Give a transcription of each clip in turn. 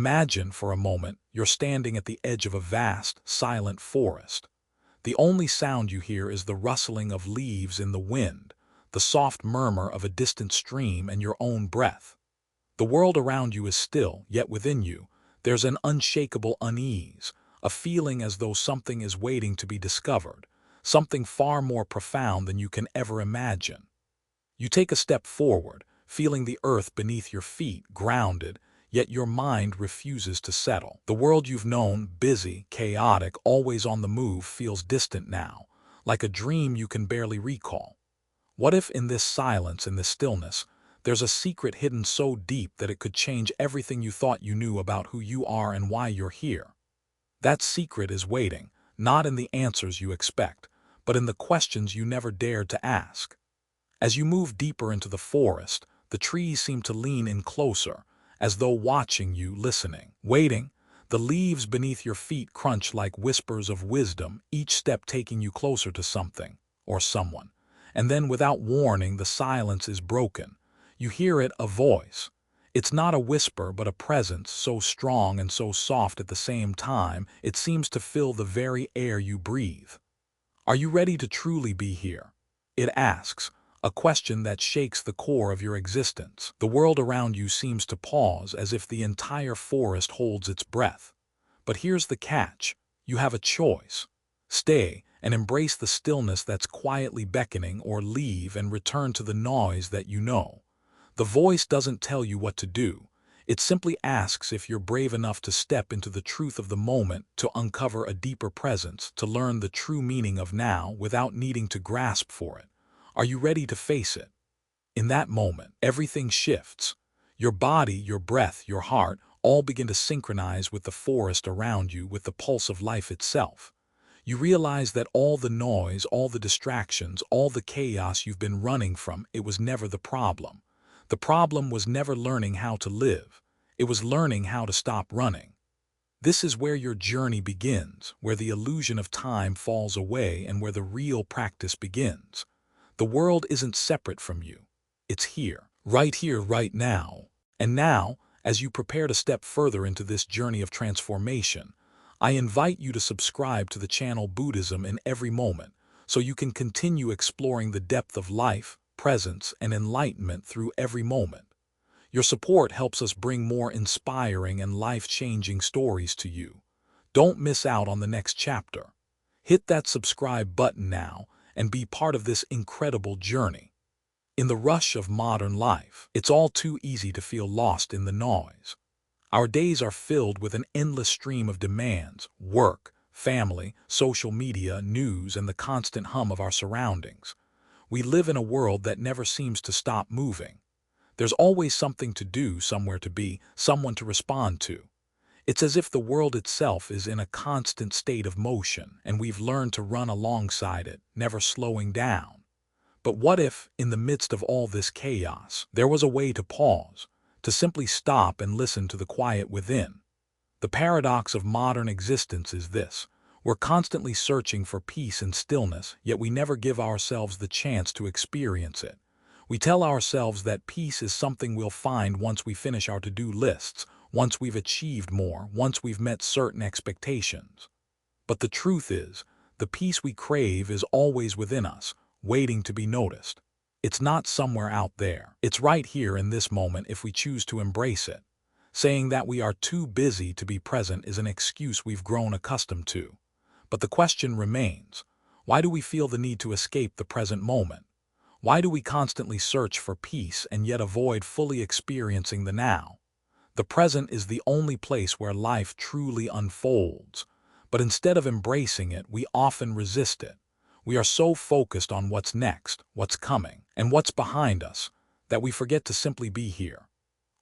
Imagine for a moment you're standing at the edge of a vast, silent forest. The only sound you hear is the rustling of leaves in the wind, the soft murmur of a distant stream, and your own breath. The world around you is still, yet within you, there's an unshakable unease, a feeling as though something is waiting to be discovered, something far more profound than you can ever imagine. You take a step forward, feeling the earth beneath your feet, grounded, yet your mind refuses to settle. The world you've known, busy, chaotic, always on the move, feels distant now, like a dream you can barely recall. What if in this silence, in this stillness, there's a secret hidden so deep that it could change everything you thought you knew about who you are and why you're here? That secret is waiting, not in the answers you expect, but in the questions you never dared to ask. As you move deeper into the forest, the trees seem to lean in closer, as though watching you, listening, waiting. The leaves beneath your feet crunch like whispers of wisdom, each step taking you closer to something or someone. And then, without warning, the silence is broken. You hear it, a voice. It's not a whisper, but a presence so strong and so soft at the same time, it seems to fill the very air you breathe. Are you ready to truly be here? It asks, a question that shakes the core of your existence. The world around you seems to pause, as if the entire forest holds its breath. But here's the catch. You have a choice. Stay and embrace the stillness that's quietly beckoning, or leave and return to the noise that you know. The voice doesn't tell you what to do. It simply asks if you're brave enough to step into the truth of the moment, to uncover a deeper presence, to learn the true meaning of now without needing to grasp for it. Are you ready to face it? In that moment, everything shifts. Your body, your breath, your heart all begin to synchronize with the forest around you, with the pulse of life itself. You realize that all the noise, all the distractions, all the chaos you've been running from, it was never the problem. The problem was never learning how to live. It was learning how to stop running. This is where your journey begins, where the illusion of time falls away, and where the real practice begins. The world isn't separate from you. It's here, right now. And now, as you prepare to step further into this journey of transformation, I invite you to subscribe to the channel Buddhism in Every Moment, so you can continue exploring the depth of life, presence, and enlightenment through every moment. Your support helps us bring more inspiring and life-changing stories to you. Don't miss out on the next chapter. Hit that subscribe button now and be part of this incredible journey. In the rush of modern life, it's all too easy to feel lost in the noise. Our days are filled with an endless stream of demands: work, family, social media, news, and the constant hum of our surroundings. We live in a world that never seems to stop moving. There's always something to do, somewhere to be, someone to respond to. It's as if the world itself is in a constant state of motion, and we've learned to run alongside it, never slowing down. But what if, in the midst of all this chaos, there was a way to pause, to simply stop and listen to the quiet within? The paradox of modern existence is this: we're constantly searching for peace and stillness, yet we never give ourselves the chance to experience it. We tell ourselves that peace is something we'll find once we finish our to-do lists, once we've achieved more, once we've met certain expectations. But the truth is, the peace we crave is always within us, waiting to be noticed. It's not somewhere out there. It's right here in this moment if we choose to embrace it. Saying that we are too busy to be present is an excuse we've grown accustomed to. But the question remains: why do we feel the need to escape the present moment? Why do we constantly search for peace and yet avoid fully experiencing the now? The present is the only place where life truly unfolds. But instead of embracing it, we often resist it. We are so focused on what's next, what's coming, and what's behind us, that we forget to simply be here.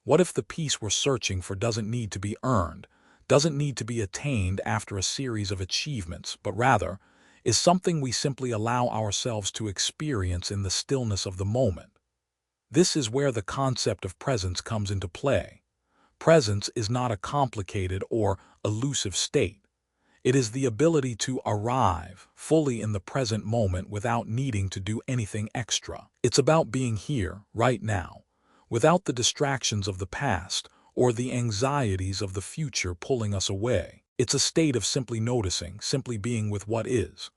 What if the peace we're searching for doesn't need to be earned, doesn't need to be attained after a series of achievements, but rather is something we simply allow ourselves to experience in the stillness of the moment? This is where the concept of presence comes into play. Presence is not a complicated or elusive state. It is the ability to arrive fully in the present moment without needing to do anything extra. It's about being here, right now, without the distractions of the past or the anxieties of the future pulling us away. It's a state of simply noticing, simply being with what is.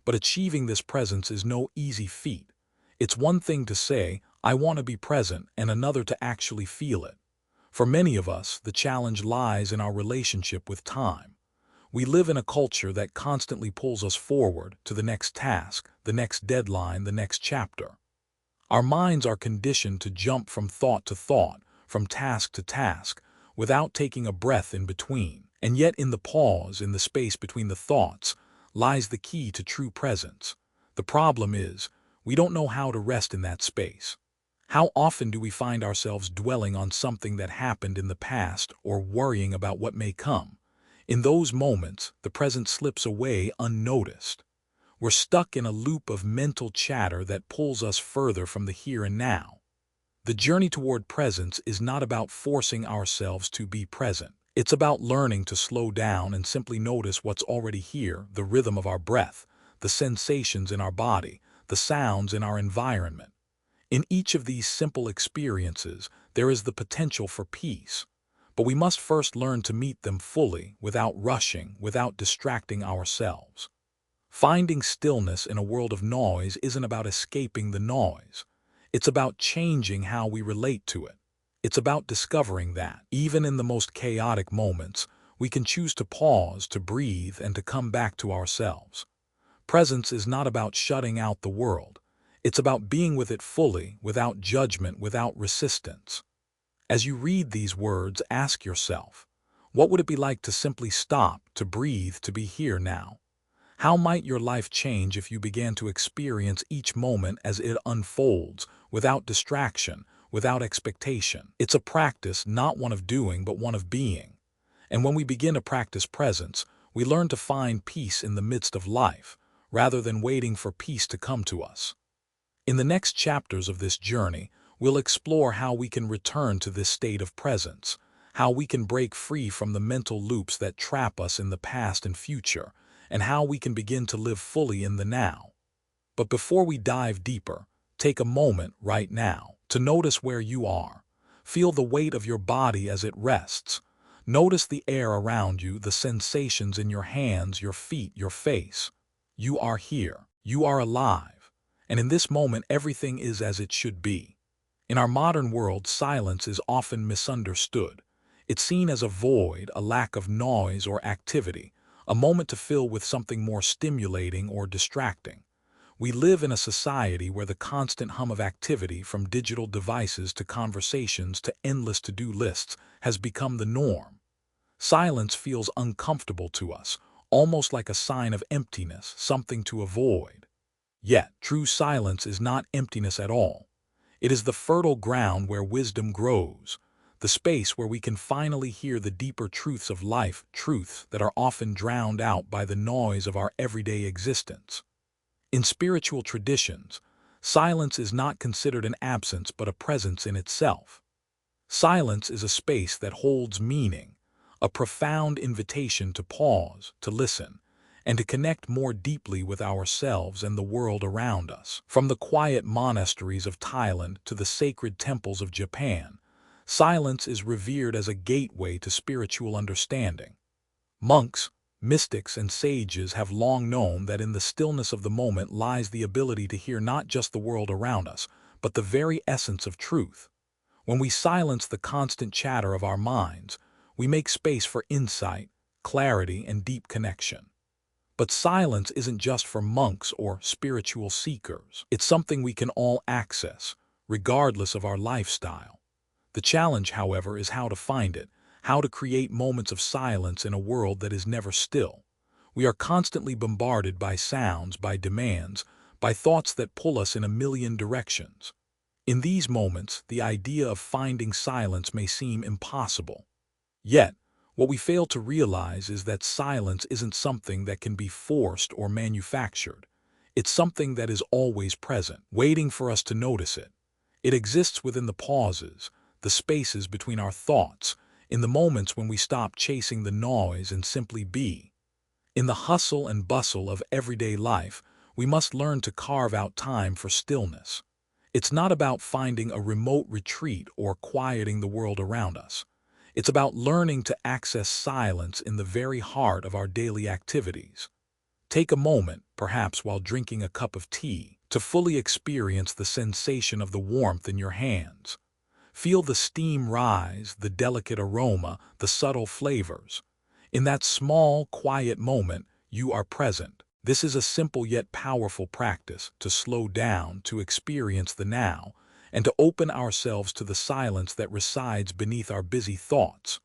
But achieving this presence is no easy feat. It's one thing to say, "I want to be present," and another to actually feel it. For many of us, the challenge lies in our relationship with time. We live in a culture that constantly pulls us forward to the next task, the next deadline, the next chapter. Our minds are conditioned to jump from thought to thought, from task to task, without taking a breath in between. And yet in the pause, in the space between the thoughts, lies the key to true presence. The problem is, we don't know how to rest in that space. How often do we find ourselves dwelling on something that happened in the past or worrying about what may come? In those moments, the present slips away unnoticed. We're stuck in a loop of mental chatter that pulls us further from the here and now. The journey toward presence is not about forcing ourselves to be present. It's about learning to slow down and simply notice what's already here, the rhythm of our breath, the sensations in our body, the sounds in our environment. In each of these simple experiences, there is the potential for peace. But we must first learn to meet them fully, without rushing, without distracting ourselves. Finding stillness in a world of noise isn't about escaping the noise. It's about changing how we relate to it. It's about discovering that, even in the most chaotic moments, we can choose to pause, to breathe, and to come back to ourselves. Presence is not about shutting out the world. It's about being with it fully, without judgment, without resistance. As you read these words, ask yourself, what would it be like to simply stop, to breathe, to be here now? How might your life change if you began to experience each moment as it unfolds, without distraction, without expectation? It's a practice, not one of doing, but one of being. And when we begin to practice presence, we learn to find peace in the midst of life, rather than waiting for peace to come to us. In the next chapters of this journey, we'll explore how we can return to this state of presence, how we can break free from the mental loops that trap us in the past and future, and how we can begin to live fully in the now. But before we dive deeper, take a moment right now to notice where you are. Feel the weight of your body as it rests. Notice the air around you, the sensations in your hands, your feet, your face. You are here. You are alive. And in this moment, everything is as it should be. In our modern world, silence is often misunderstood. It's seen as a void, a lack of noise or activity, a moment to fill with something more stimulating or distracting. We live in a society where the constant hum of activity, from digital devices to conversations to endless to-do lists, has become the norm. Silence feels uncomfortable to us, almost like a sign of emptiness, something to avoid. Yet, true silence is not emptiness at all. It is the fertile ground where wisdom grows, the space where we can finally hear the deeper truths of life, truths that are often drowned out by the noise of our everyday existence. In spiritual traditions, silence is not considered an absence but a presence in itself. Silence is a space that holds meaning, a profound invitation to pause, to listen, and to connect more deeply with ourselves and the world around us. From the quiet monasteries of Thailand to the sacred temples of Japan, silence is revered as a gateway to spiritual understanding. Monks, mystics, and sages have long known that in the stillness of the moment lies the ability to hear not just the world around us, but the very essence of truth. When we silence the constant chatter of our minds, we make space for insight, clarity, and deep connection. But silence isn't just for monks or spiritual seekers. It's something we can all access, regardless of our lifestyle. The challenge, however, is how to find it, how to create moments of silence in a world that is never still. We are constantly bombarded by sounds, by demands, by thoughts that pull us in a million directions. In these moments, the idea of finding silence may seem impossible. Yet, what we fail to realize is that silence isn't something that can be forced or manufactured. It's something that is always present, waiting for us to notice it. It exists within the pauses, the spaces between our thoughts, in the moments when we stop chasing the noise and simply be. In the hustle and bustle of everyday life, we must learn to carve out time for stillness. It's not about finding a remote retreat or quieting the world around us. It's about learning to access silence in the very heart of our daily activities. Take a moment, perhaps while drinking a cup of tea, to fully experience the sensation of the warmth in your hands. Feel the steam rise, the delicate aroma, the subtle flavors. In that small, quiet moment, you are present. This is a simple yet powerful practice to slow down, to experience the now, and to open ourselves to the silence that resides beneath our busy thoughts.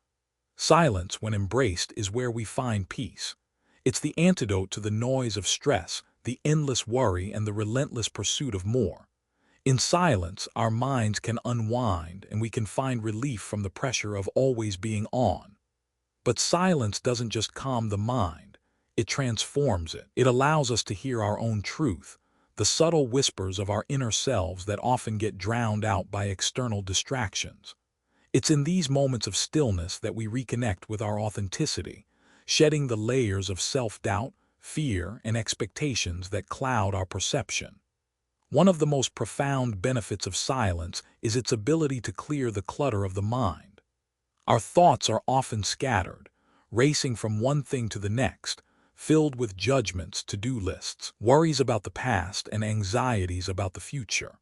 Silence, when embraced, is where we find peace. It's the antidote to the noise of stress, the endless worry, and the relentless pursuit of more. In silence, our minds can unwind and we can find relief from the pressure of always being on. But silence doesn't just calm the mind, it transforms it. It allows us to hear our own truth, the subtle whispers of our inner selves that often get drowned out by external distractions. It's in these moments of stillness that we reconnect with our authenticity, shedding the layers of self-doubt, fear, and expectations that cloud our perception. One of the most profound benefits of silence is its ability to clear the clutter of the mind. Our thoughts are often scattered, racing from one thing to the next, filled with judgments, to-do lists, worries about the past, and anxieties about the future.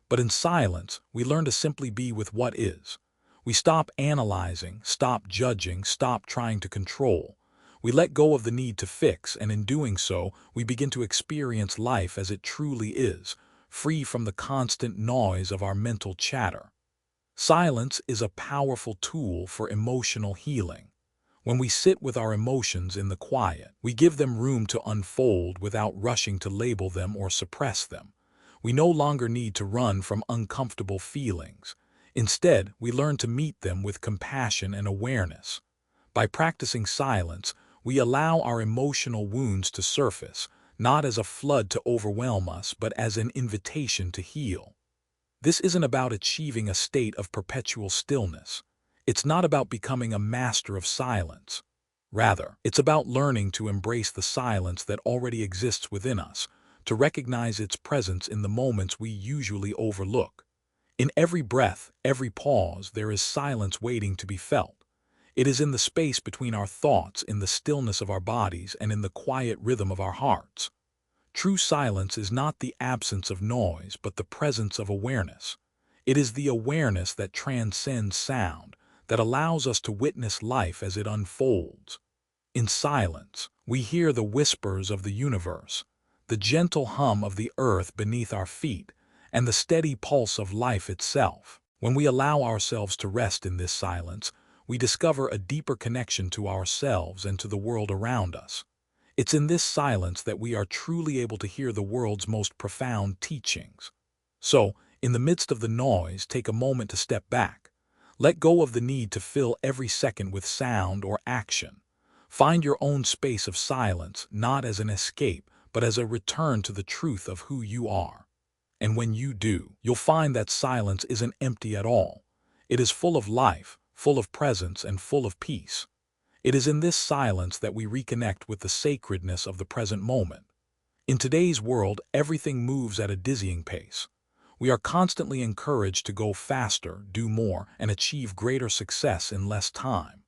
But in silence, we learn to simply be with what is. We stop analyzing, stop judging, stop trying to control. We let go of the need to fix, and in doing so, we begin to experience life as it truly is, free from the constant noise of our mental chatter. Silence is a powerful tool for emotional healing. When we sit with our emotions in the quiet, we give them room to unfold without rushing to label them or suppress them. We no longer need to run from uncomfortable feelings. Instead, we learn to meet them with compassion and awareness. By practicing silence, we allow our emotional wounds to surface, not as a flood to overwhelm us, but as an invitation to heal. This isn't about achieving a state of perpetual stillness. It's not about becoming a master of silence. Rather, it's about learning to embrace the silence that already exists within us, to recognize its presence in the moments we usually overlook. In every breath, every pause, there is silence waiting to be felt. It is in the space between our thoughts, in the stillness of our bodies, and in the quiet rhythm of our hearts. True silence is not the absence of noise, but the presence of awareness. It is the awareness that transcends sound, that allows us to witness life as it unfolds. In silence, we hear the whispers of the universe, the gentle hum of the earth beneath our feet, and the steady pulse of life itself. When we allow ourselves to rest in this silence, we discover a deeper connection to ourselves and to the world around us. It's in this silence that we are truly able to hear the world's most profound teachings. So, in the midst of the noise, take a moment to step back. Let go of the need to fill every second with sound or action. Find your own space of silence, not as an escape, but as a return to the truth of who you are. And when you do, you'll find that silence isn't empty at all. It is full of life, full of presence, and full of peace. It is in this silence that we reconnect with the sacredness of the present moment. In today's world, everything moves at a dizzying pace. We are constantly encouraged to go faster, do more, and achieve greater success in less time.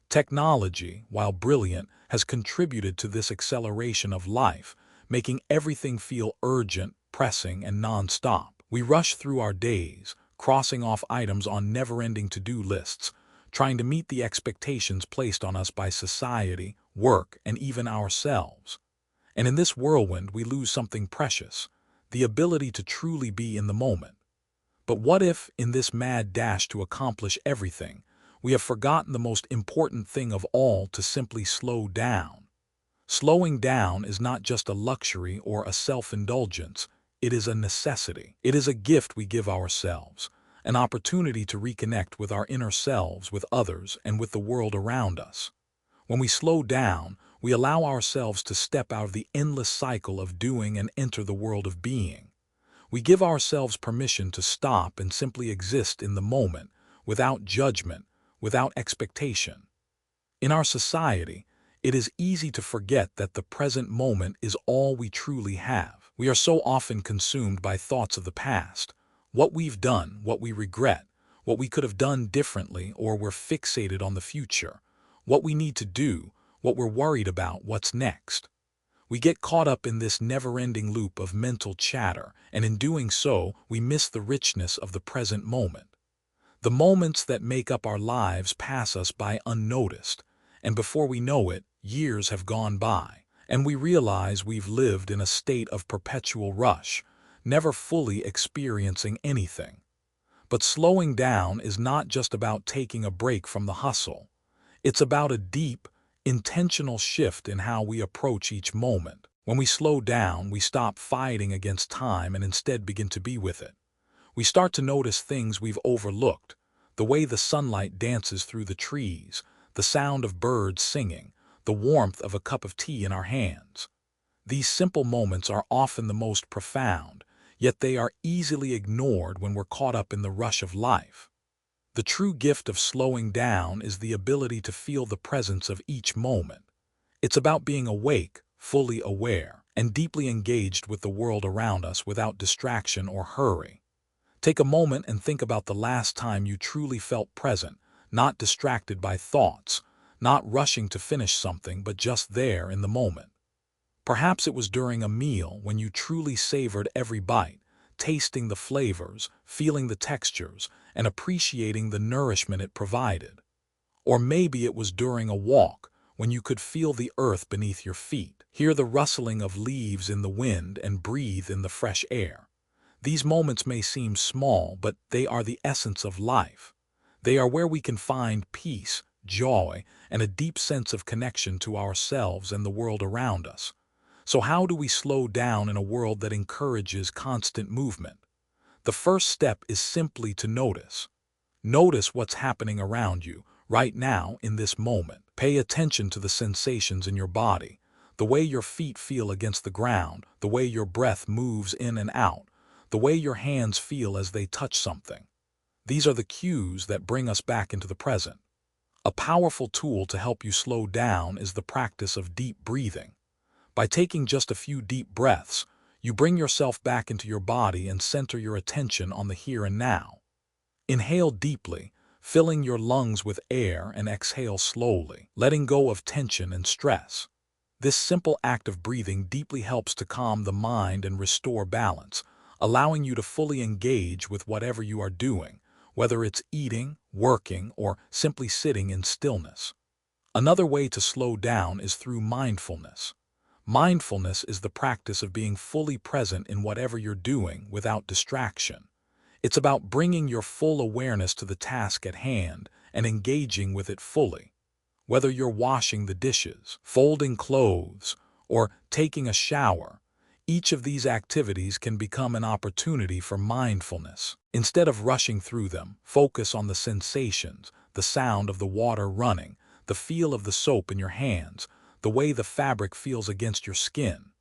Technology, while brilliant, has contributed to this acceleration of life, making everything feel urgent, pressing, and non-stop. We rush through our days, crossing off items on never-ending to-do lists, trying to meet the expectations placed on us by society, work, and even ourselves. And in this whirlwind, we lose something precious, the ability to truly be in the moment. But what if, in this mad dash to accomplish everything, we have forgotten the most important thing of all, to simply slow down? Slowing down is not just a luxury or a self-indulgence, it is a necessity. It is a gift we give ourselves, an opportunity to reconnect with our inner selves, with others, and with the world around us. When we slow down, we allow ourselves to step out of the endless cycle of doing and enter the world of being. We give ourselves permission to stop and simply exist in the moment, without judgment, without expectation. In our society, it is easy to forget that the present moment is all we truly have. We are so often consumed by thoughts of the past, what we've done, what we regret, what we could have done differently, or we're fixated on the future, what we need to do, what we're worried about, what's next. We get caught up in this never-ending loop of mental chatter, and in doing so, we miss the richness of the present moment. The moments that make up our lives pass us by unnoticed, and before we know it, years have gone by, and we realize we've lived in a state of perpetual rush, never fully experiencing anything. But slowing down is not just about taking a break from the hustle. It's about a deep, intentional shift in how we approach each moment. When we slow down, we stop fighting against time and instead begin to be with it. We start to notice things we've overlooked, the way the sunlight dances through the trees, the sound of birds singing, the warmth of a cup of tea in our hands. These simple moments are often the most profound, yet they are easily ignored when we're caught up in the rush of life. The true gift of slowing down is the ability to feel the presence of each moment. It's about being awake, fully aware, and deeply engaged with the world around us without distraction or hurry. Take a moment and think about the last time you truly felt present, not distracted by thoughts, not rushing to finish something, but just there in the moment. Perhaps it was during a meal when you truly savored every bite, tasting the flavors, feeling the textures, and appreciating the nourishment it provided. Or maybe it was during a walk when you could feel the earth beneath your feet, hear the rustling of leaves in the wind, and breathe in the fresh air. These moments may seem small, but they are the essence of life. They are where we can find peace, joy, and a deep sense of connection to ourselves and the world around us. So how do we slow down in a world that encourages constant movement? The first step is simply to notice. Notice what's happening around you, right now, in this moment. Pay attention to the sensations in your body, the way your feet feel against the ground, the way your breath moves in and out, the way your hands feel as they touch something. These are the cues that bring us back into the present. A powerful tool to help you slow down is the practice of deep breathing. By taking just a few deep breaths, you bring yourself back into your body and center your attention on the here and now. Inhale deeply, filling your lungs with air, and exhale slowly, letting go of tension and stress. This simple act of breathing deeply helps to calm the mind and restore balance, allowing you to fully engage with whatever you are doing, whether it's eating, working, or simply sitting in stillness. Another way to slow down is through mindfulness. Mindfulness is the practice of being fully present in whatever you're doing without distraction. It's about bringing your full awareness to the task at hand and engaging with it fully. Whether you're washing the dishes, folding clothes, or taking a shower, each of these activities can become an opportunity for mindfulness. Instead of rushing through them, focus on the sensations, the sound of the water running, the feel of the soap in your hands, the way the fabric feels against your skin.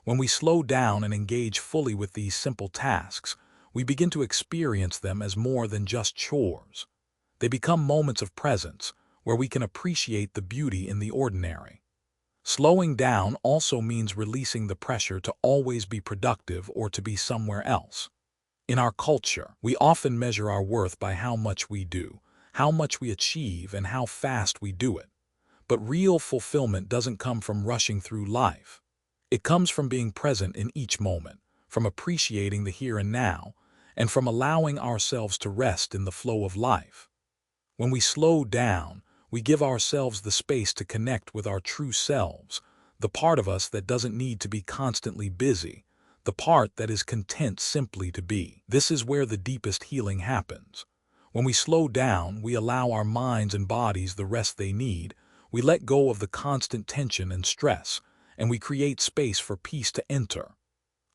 When we slow down and engage fully with these simple tasks, we begin to experience them as more than just chores. They become moments of presence, where we can appreciate the beauty in the ordinary. Slowing down also means releasing the pressure to always be productive or to be somewhere else. In our culture, we often measure our worth by how much we do, how much we achieve, and how fast we do it. But real fulfillment doesn't come from rushing through life. It comes from being present in each moment, from appreciating the here and now, and from allowing ourselves to rest in the flow of life. When we slow down, we give ourselves the space to connect with our true selves, the part of us that doesn't need to be constantly busy, the part that is content simply to be. This is where the deepest healing happens. When we slow down, we allow our minds and bodies the rest they need, we let go of the constant tension and stress, and we create space for peace to enter.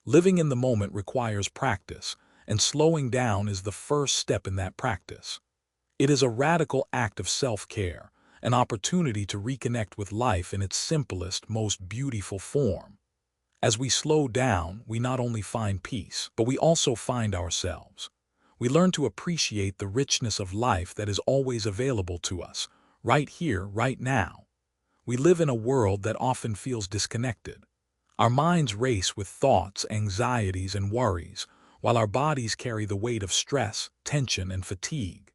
Living in the moment requires practice, and slowing down is the first step in that practice. It is a radical act of self-care, an opportunity to reconnect with life in its simplest, most beautiful form. As we slow down, we not only find peace, but we also find ourselves. We learn to appreciate the richness of life that is always available to us, right here, right now. We live in a world that often feels disconnected. Our minds race with thoughts, anxieties, and worries, while our bodies carry the weight of stress, tension, and fatigue.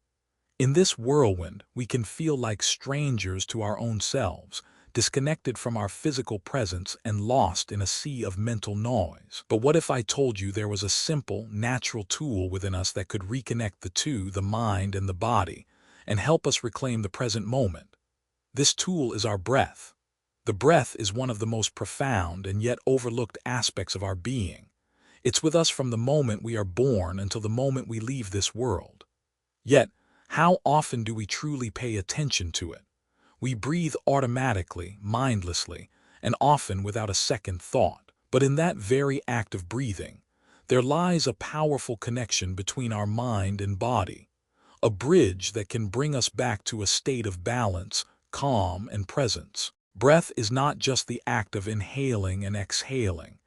In this whirlwind, we can feel like strangers to our own selves, disconnected from our physical presence and lost in a sea of mental noise. But what if I told you there was a simple, natural tool within us that could reconnect the two, the mind and the body, and help us reclaim the present moment? This tool is our breath. The breath is one of the most profound and yet overlooked aspects of our being. It's with us from the moment we are born until the moment we leave this world. Yet, how often do we truly pay attention to it? We breathe automatically, mindlessly, and often without a second thought. But in that very act of breathing, there lies a powerful connection between our mind and body, a bridge that can bring us back to a state of balance, calm, and presence. Breath is not just the act of inhaling and exhaling.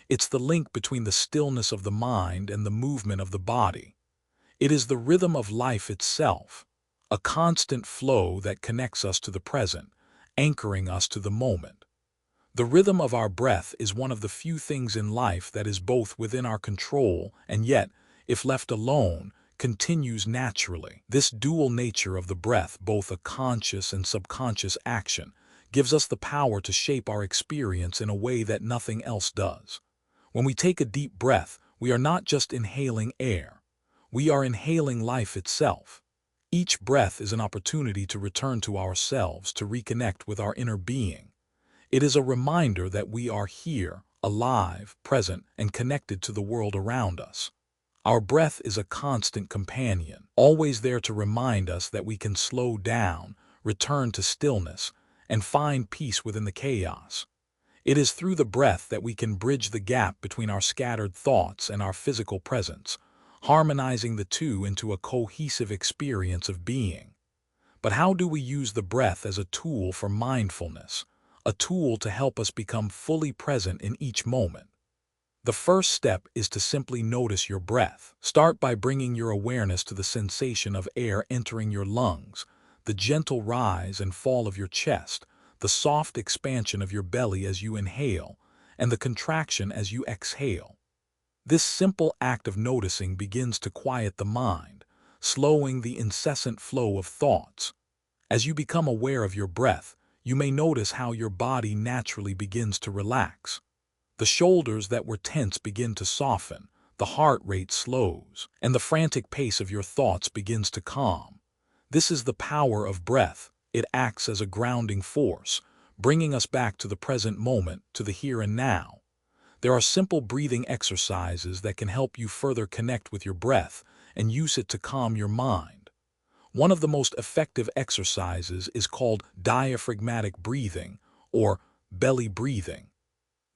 It's the link between the stillness of the mind and the movement of the body. It is the rhythm of life itself, a constant flow that connects us to the present, anchoring us to the moment. The rhythm of our breath is one of the few things in life that is both within our control and yet, if left alone, continues naturally. This dual nature of the breath, both a conscious and subconscious action, gives us the power to shape our experience in a way that nothing else does. When we take a deep breath, we are not just inhaling air. We are inhaling life itself. Each breath is an opportunity to return to ourselves, to reconnect with our inner being. It is a reminder that we are here, alive, present, and connected to the world around us. Our breath is a constant companion, always there to remind us that we can slow down, return to stillness, and find peace within the chaos. It is through the breath that we can bridge the gap between our scattered thoughts and our physical presence, harmonizing the two into a cohesive experience of being. But how do we use the breath as a tool for mindfulness, a tool to help us become fully present in each moment? The first step is to simply notice your breath. Start by bringing your awareness to the sensation of air entering your lungs, the gentle rise and fall of your chest, the soft expansion of your belly as you inhale, and the contraction as you exhale. This simple act of noticing begins to quiet the mind, slowing the incessant flow of thoughts. As you become aware of your breath, you may notice how your body naturally begins to relax. The shoulders that were tense begin to soften, the heart rate slows, and the frantic pace of your thoughts begins to calm. This is the power of breath. It acts as a grounding force, bringing us back to the present moment, to the here and now. There are simple breathing exercises that can help you further connect with your breath and use it to calm your mind. One of the most effective exercises is called diaphragmatic breathing, or belly breathing.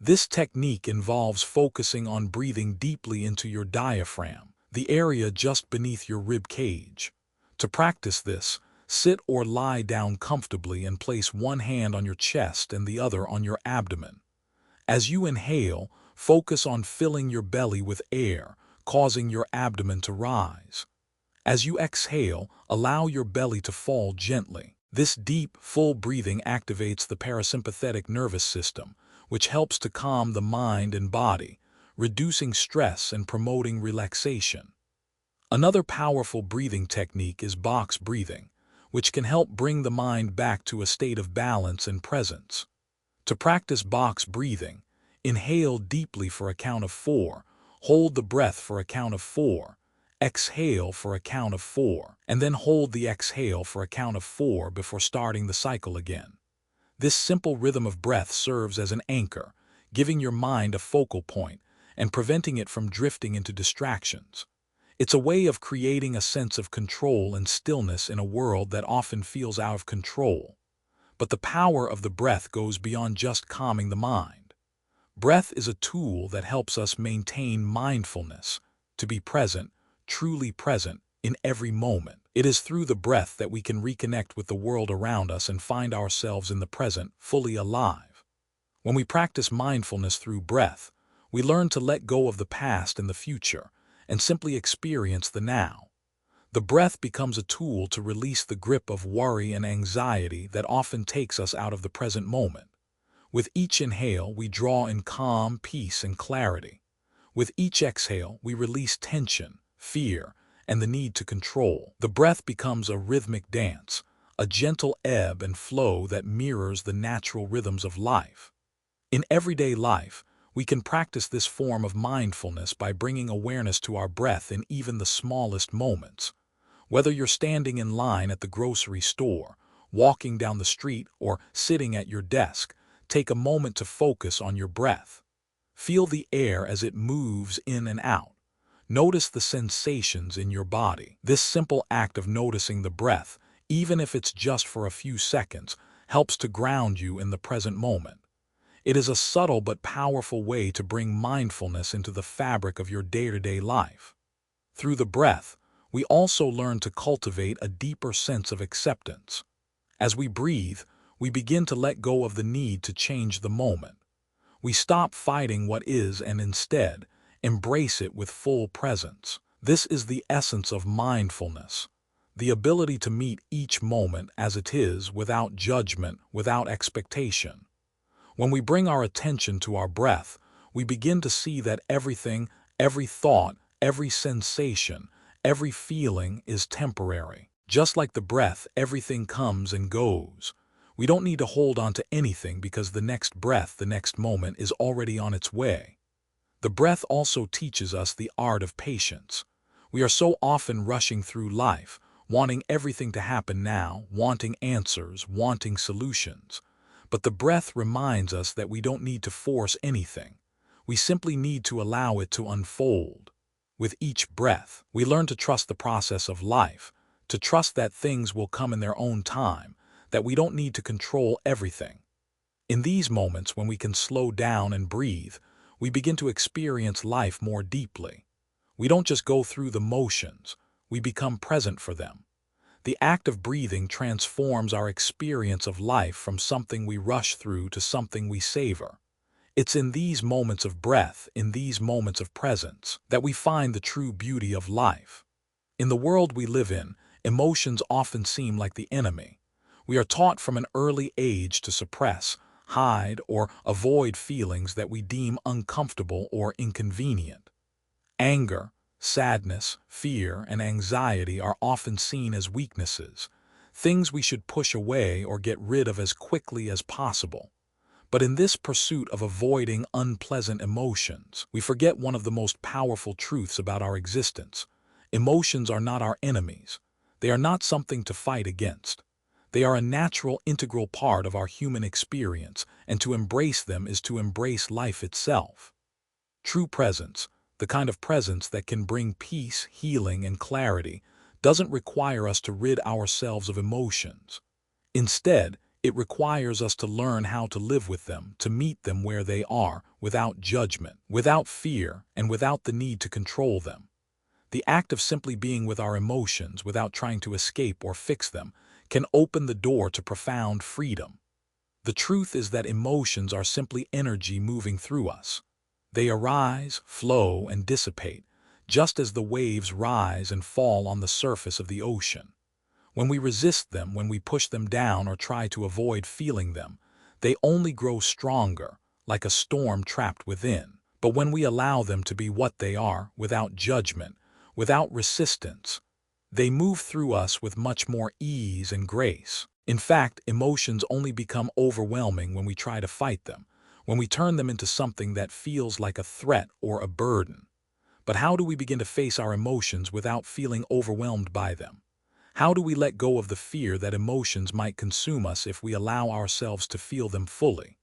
This technique involves focusing on breathing deeply into your diaphragm, the area just beneath your rib cage. To practice this, sit or lie down comfortably and place one hand on your chest and the other on your abdomen. As you inhale, focus on filling your belly with air, causing your abdomen to rise. As you exhale, allow your belly to fall gently. This deep, full breathing activates the parasympathetic nervous system, which helps to calm the mind and body, reducing stress and promoting relaxation. Another powerful breathing technique is box breathing, which can help bring the mind back to a state of balance and presence. To practice box breathing, inhale deeply for a count of 4, hold the breath for a count of 4, exhale for a count of 4, and then hold the exhale for a count of 4 before starting the cycle again. This simple rhythm of breath serves as an anchor, giving your mind a focal point and preventing it from drifting into distractions. It's a way of creating a sense of control and stillness in a world that often feels out of control. But the power of the breath goes beyond just calming the mind. Breath is a tool that helps us maintain mindfulness, to be present, truly present, in every moment. It is through the breath that we can reconnect with the world around us and find ourselves in the present, fully alive. When we practice mindfulness through breath, we learn to let go of the past and the future, and simply experience the now. The breath becomes a tool to release the grip of worry and anxiety that often takes us out of the present moment. With each inhale, we draw in calm, peace, and clarity. With each exhale, we release tension, fear, and the need to control. The breath becomes a rhythmic dance, a gentle ebb and flow that mirrors the natural rhythms of life. In everyday life, we can practice this form of mindfulness by bringing awareness to our breath in even the smallest moments. Whether you're standing in line at the grocery store, walking down the street, or sitting at your desk, take a moment to focus on your breath. Feel the air as it moves in and out. Notice the sensations in your body. This simple act of noticing the breath, even if it's just for a few seconds, helps to ground you in the present moment. It is a subtle but powerful way to bring mindfulness into the fabric of your day-to-day life. Through the breath, we also learn to cultivate a deeper sense of acceptance. As we breathe, we begin to let go of the need to change the moment. We stop fighting what is and instead embrace it with full presence. This is the essence of mindfulness, the ability to meet each moment as it is without judgment, without expectation. When we bring our attention to our breath, we begin to see that everything, every thought, every sensation, every feeling is temporary. Just like the breath, everything comes and goes. We don't need to hold on to anything because the next breath, the next moment is already on its way. The breath also teaches us the art of patience. We are so often rushing through life, wanting everything to happen now, wanting answers, wanting solutions. But the breath reminds us that we don't need to force anything. We simply need to allow it to unfold. With each breath, we learn to trust the process of life, to trust that things will come in their own time, that we don't need to control everything. In these moments when we can slow down and breathe, we begin to experience life more deeply. We don't just go through the motions, we become present for them. The act of breathing transforms our experience of life from something we rush through to something we savor. It's in these moments of breath, in these moments of presence, that we find the true beauty of life. In the world we live in, emotions often seem like the enemy. We are taught from an early age to suppress, hide, or avoid feelings that we deem uncomfortable or inconvenient. Anger, sadness, fear, and anxiety are often seen as weaknesses, things we should push away or get rid of as quickly as possible. But in this pursuit of avoiding unpleasant emotions, we forget one of the most powerful truths about our existence. Emotions are not our enemies. They are not something to fight against. They are a natural, integral part of our human experience, and to embrace them is to embrace life itself. True presence, the kind of presence that can bring peace, healing, and clarity, doesn't require us to rid ourselves of emotions. Instead, it requires us to learn how to live with them, to meet them where they are, without judgment, without fear, and without the need to control them. The act of simply being with our emotions without trying to escape or fix them can open the door to profound freedom. The truth is that emotions are simply energy moving through us. They arise, flow, and dissipate, just as the waves rise and fall on the surface of the ocean. When we resist them, when we push them down or try to avoid feeling them, they only grow stronger, like a storm trapped within. But when we allow them to be what they are, without judgment, without resistance, they move through us with much more ease and grace. In fact, emotions only become overwhelming when we try to fight them, when we turn them into something that feels like a threat or a burden. But how do we begin to face our emotions without feeling overwhelmed by them? How do we let go of the fear that emotions might consume us if we allow ourselves to feel them fully?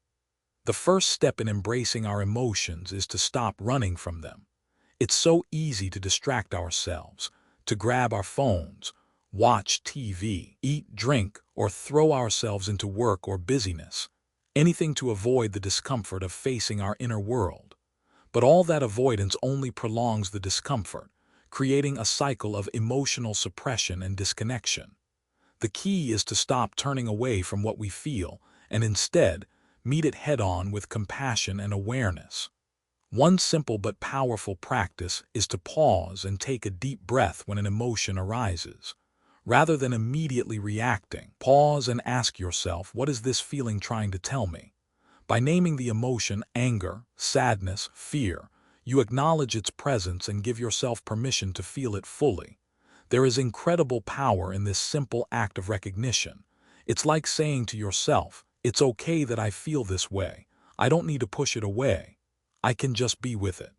The first step in embracing our emotions is to stop running from them. It's so easy to distract ourselves, to grab our phones, watch TV, eat, drink, or throw ourselves into work or busyness, anything to avoid the discomfort of facing our inner world. But all that avoidance only prolongs the discomfort, creating a cycle of emotional suppression and disconnection. The key is to stop turning away from what we feel and instead meet it head-on with compassion and awareness. One simple but powerful practice is to pause and take a deep breath when an emotion arises. Rather than immediately reacting, pause and ask yourself, what is this feeling trying to tell me? By naming the emotion anger, sadness, fear, you acknowledge its presence and give yourself permission to feel it fully. There is incredible power in this simple act of recognition. It's like saying to yourself, "It's okay that I feel this way. I don't need to push it away. I can just be with it."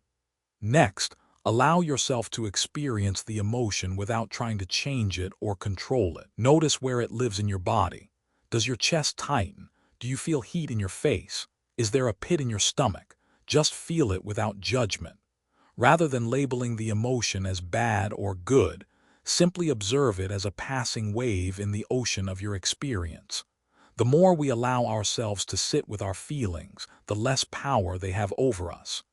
Next, allow yourself to experience the emotion without trying to change it or control it. Notice where it lives in your body. Does your chest tighten? Do you feel heat in your face? Is there a pit in your stomach? Just feel it without judgment. Rather than labeling the emotion as bad or good, simply observe it as a passing wave in the ocean of your experience. The more we allow ourselves to sit with our feelings, the less power they have over us.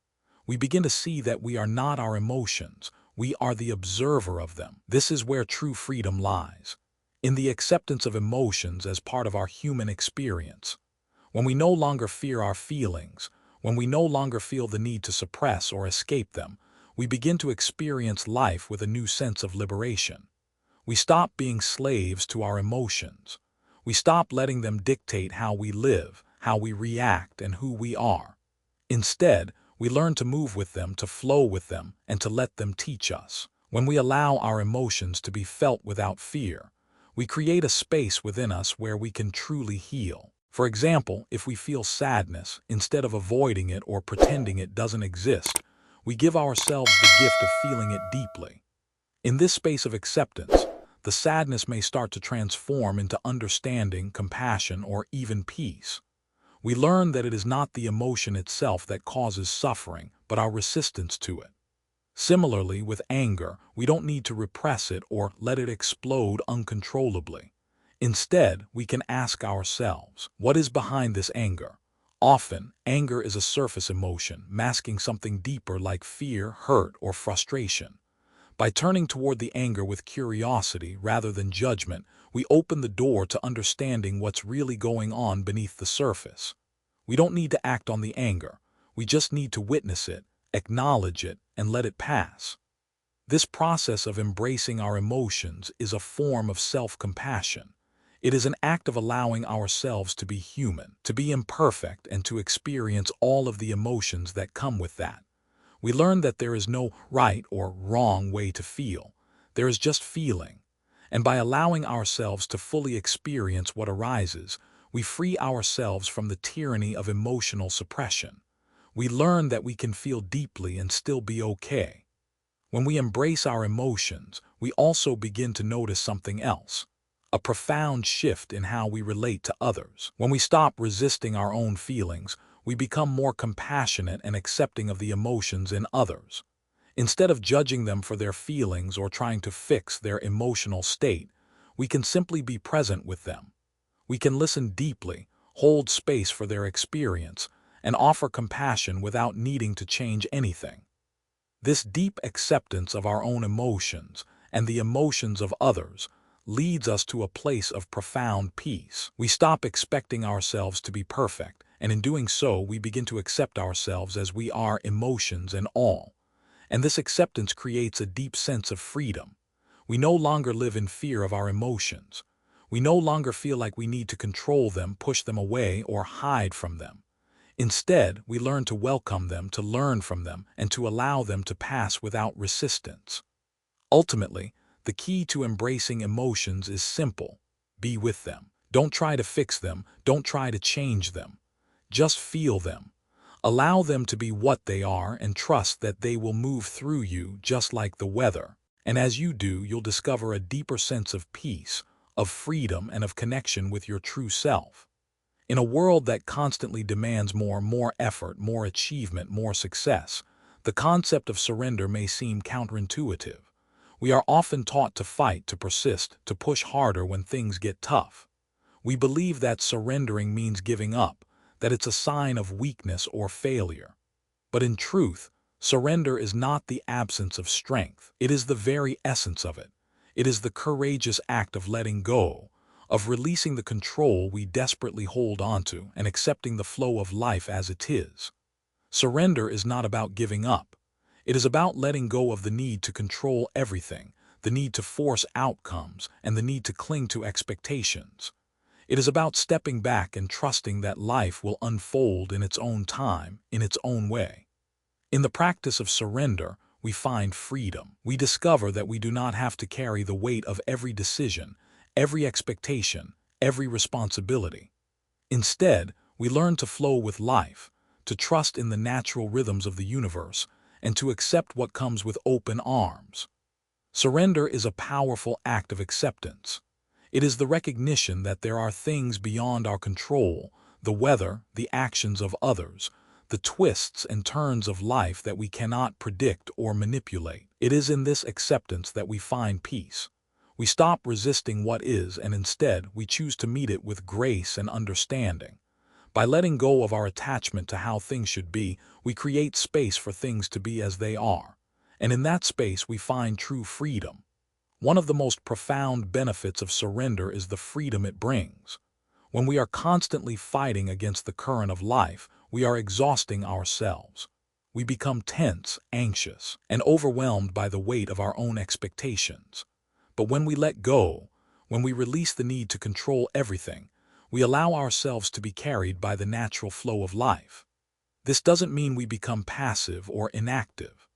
We begin to see that we are not our emotions, we are the observer of them. This is where true freedom lies, in the acceptance of emotions as part of our human experience. When we no longer fear our feelings, when we no longer feel the need to suppress or escape them, we begin to experience life with a new sense of liberation. We stop being slaves to our emotions. We stop letting them dictate how we live, how we react, and who we are. Instead, we learn to move with them, to flow with them, and to let them teach us. When we allow our emotions to be felt without fear, we create a space within us where we can truly heal. For example, if we feel sadness, instead of avoiding it or pretending it doesn't exist, we give ourselves the gift of feeling it deeply. In this space of acceptance, the sadness may start to transform into understanding, compassion, or even peace. We learn that it is not the emotion itself that causes suffering, but our resistance to it. Similarly, with anger, we don't need to repress it or let it explode uncontrollably. Instead, we can ask ourselves, what is behind this anger? Often, anger is a surface emotion, masking something deeper like fear, hurt, or frustration. By turning toward the anger with curiosity rather than judgment, we open the door to understanding what's really going on beneath the surface. We don't need to act on the anger. We just need to witness it, acknowledge it, and let it pass. This process of embracing our emotions is a form of self-compassion. It is an act of allowing ourselves to be human, to be imperfect, and to experience all of the emotions that come with that. We learn that there is no right or wrong way to feel. There is just feeling. And by allowing ourselves to fully experience what arises, we free ourselves from the tyranny of emotional suppression. We learn that we can feel deeply and still be okay. When we embrace our emotions, we also begin to notice something else, a profound shift in how we relate to others. When we stop resisting our own feelings, we become more compassionate and accepting of the emotions in others. Instead of judging them for their feelings or trying to fix their emotional state, we can simply be present with them. We can listen deeply, hold space for their experience, and offer compassion without needing to change anything. This deep acceptance of our own emotions and the emotions of others leads us to a place of profound peace. We stop expecting ourselves to be perfect, and in doing so, we begin to accept ourselves as we are, emotions and all. And this acceptance creates a deep sense of freedom. We no longer live in fear of our emotions. We no longer feel like we need to control them, push them away, or hide from them. Instead, we learn to welcome them, to learn from them, and to allow them to pass without resistance. Ultimately, the key to embracing emotions is simple. Be with them. Don't try to fix them. Don't try to change them. Just feel them. Allow them to be what they are and trust that they will move through you just like the weather. And as you do, you'll discover a deeper sense of peace, of freedom, and of connection with your true self. In a world that constantly demands more effort, more achievement, more success, the concept of surrender may seem counterintuitive. We are often taught to fight, to persist, to push harder when things get tough. We believe that surrendering means giving up, that it's a sign of weakness or failure. But in truth, surrender is not the absence of strength. It is the very essence of it. It is the courageous act of letting go, of releasing the control we desperately hold onto and accepting the flow of life as it is. Surrender is not about giving up. It is about letting go of the need to control everything, the need to force outcomes, and the need to cling to expectations. It is about stepping back and trusting that life will unfold in its own time, in its own way. In the practice of surrender, we find freedom. We discover that we do not have to carry the weight of every decision, every expectation, every responsibility. Instead, we learn to flow with life, to trust in the natural rhythms of the universe, and to accept what comes with open arms. Surrender is a powerful act of acceptance. It is the recognition that there are things beyond our control, the weather, the actions of others, the twists and turns of life that we cannot predict or manipulate. It is in this acceptance that we find peace. We stop resisting what is, and instead we choose to meet it with grace and understanding. By letting go of our attachment to how things should be, we create space for things to be as they are. And in that space we find true freedom. One of the most profound benefits of surrender is the freedom it brings. When we are constantly fighting against the current of life, we are exhausting ourselves. We become tense, anxious, and overwhelmed by the weight of our own expectations. But when we let go, when we release the need to control everything, we allow ourselves to be carried by the natural flow of life. This doesn't mean we become passive or inactive.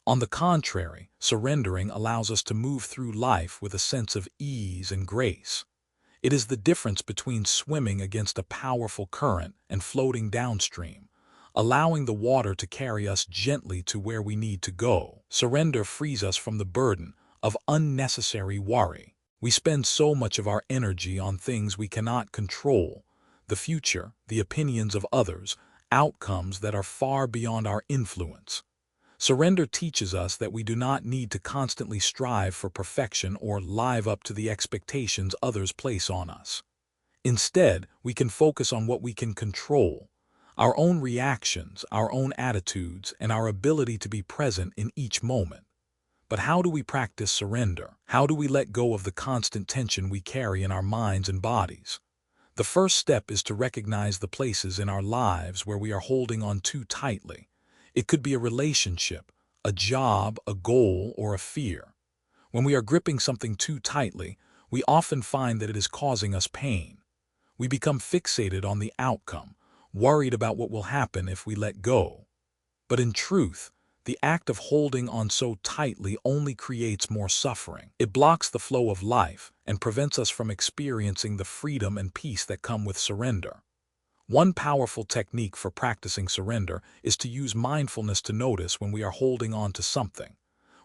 On the contrary, surrendering allows us to move through life with a sense of ease and grace. It is the difference between swimming against a powerful current and floating downstream, allowing the water to carry us gently to where we need to go. Surrender frees us from the burden of unnecessary worry. We spend so much of our energy on things we cannot control: the future, the opinions of others, outcomes that are far beyond our influence. Surrender teaches us that we do not need to constantly strive for perfection or live up to the expectations others place on us. Instead, we can focus on what we can control: our own reactions, our own attitudes, and our ability to be present in each moment. But how do we practice surrender? How do we let go of the constant tension we carry in our minds and bodies? The first step is to recognize the places in our lives where we are holding on too tightly. It could be a relationship, a job, a goal, or a fear. When we are gripping something too tightly, we often find that it is causing us pain. We become fixated on the outcome, worried about what will happen if we let go. But in truth, the act of holding on so tightly only creates more suffering. It blocks the flow of life and prevents us from experiencing the freedom and peace that come with surrender. One powerful technique for practicing surrender is to use mindfulness to notice when we are holding on to something.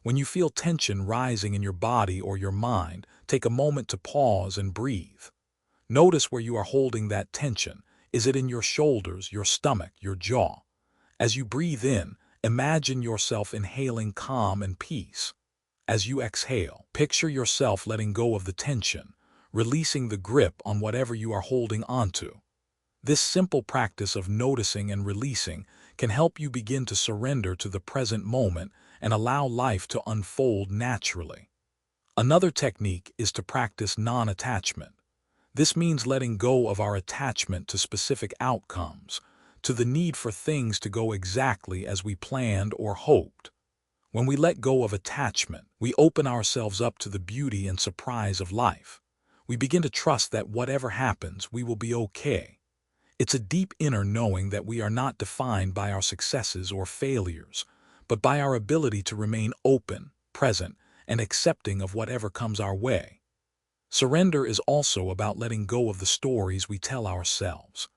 When you feel tension rising in your body or your mind, take a moment to pause and breathe. Notice where you are holding that tension. Is it in your shoulders, your stomach, your jaw? As you breathe in, imagine yourself inhaling calm and peace. As you exhale, picture yourself letting go of the tension, releasing the grip on whatever you are holding onto. This simple practice of noticing and releasing can help you begin to surrender to the present moment and allow life to unfold naturally. Another technique is to practice non-attachment. This means letting go of our attachment to specific outcomes, to the need for things to go exactly as we planned or hoped. When we let go of attachment, we open ourselves up to the beauty and surprise of life. We begin to trust that whatever happens, we will be okay. It's a deep inner knowing that we are not defined by our successes or failures, but by our ability to remain open, present, and accepting of whatever comes our way. Surrender is also about letting go of the stories we tell ourselves.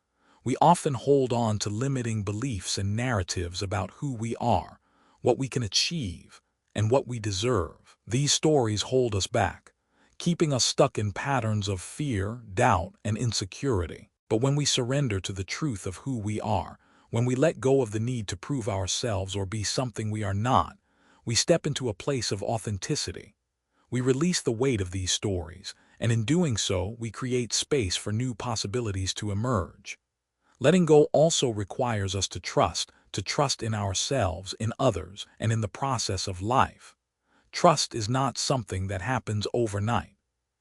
We often hold on to limiting beliefs and narratives about who we are, what we can achieve, and what we deserve. These stories hold us back, keeping us stuck in patterns of fear, doubt, and insecurity. But when we surrender to the truth of who we are, when we let go of the need to prove ourselves or be something we are not, we step into a place of authenticity. We release the weight of these stories, and in doing so, we create space for new possibilities to emerge. Letting go also requires us to trust in ourselves, in others, and in the process of life. Trust is not something that happens overnight.